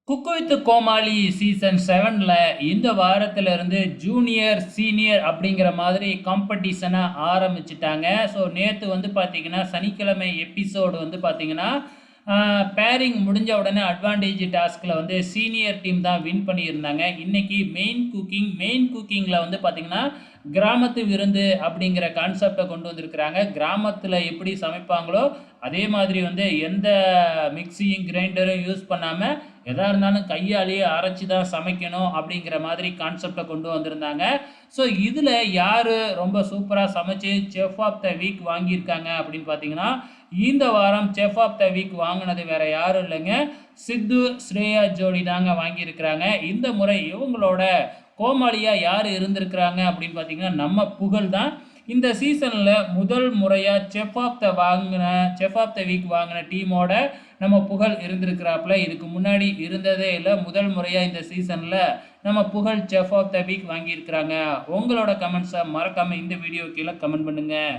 Cook with Comali season 7ல இந்த வாரத்துல இருந்து ஜூனியர், சீனியர் அப்படிங்கிற மாதிரி காம்படிஷன ஆரம்பிச்சுட்டாங்க. ஸோ நேத்து வந்து பார்த்தீங்கன்னா, சனிக்கிழமை எபிசோடு வந்து பார்த்தீங்கன்னா, பேரிங் முடிஞ்ச உடனே அட்வான்டேஜ் டாஸ்க்ல வந்து சீனியர் டீம் தான் வின் பண்ணியிருந்தாங்க. இன்னைக்கு மெயின் குக்கிங்ல வந்து பார்த்தீங்கன்னா, கிராமத்து விருந்து அப்படிங்கிற கான்செப்ட்ட கொண்டு வந்திருக்கிறாங்க. கிராமத்துல எப்படி சமைப்பாங்களோ, அதே மாதிரி வந்து எந்த மிக்ஸியும், கிரைண்டரும் யூஸ் பண்ணாம எதா இருந்தாலும் கையாலேயே அரைச்சு தான் சமைக்கணும் அப்படிங்கிற மாதிரி கான்செப்டை கொண்டு வந்திருந்தாங்க. ஸோ இதில் யார் ரொம்ப சூப்பராக சமைச்சு செஃப் ஆஃப் த வீக் வாங்கியிருக்காங்க அப்படின்னு பார்த்தீங்கன்னா, இந்த வாரம் செஃப் ஆஃப் த வீக் வாங்கினது வேற யாரும் இல்லைங்க, சித்து ஸ்ரேயா ஜோடி தாங்க வாங்கியிருக்கிறாங்க. இந்த முறை இவங்களோட கோமாளியாக யார் இருந்திருக்கிறாங்க அப்படின்னு பார்த்தீங்கன்னா, நம்ம புகழ் தான். இந்த சீசனில் முதல் முறையாக செஃப் ஆஃப் த வீக் வாங்கின டீமோட நம்ம புகழ் இருந்திருக்கிறாப்புல. இதுக்கு முன்னாடி இருந்ததே இல்லை, முதல் முறையாக இந்த சீசனில் நம்ம புகழ் செஃப் ஆஃப் த வீக் வாங்கியிருக்கிறாங்க. உங்களோட கமெண்ட்ஸை மறக்காமல் இந்த வீடியோ கீழே கமெண்ட் பண்ணுங்கள்.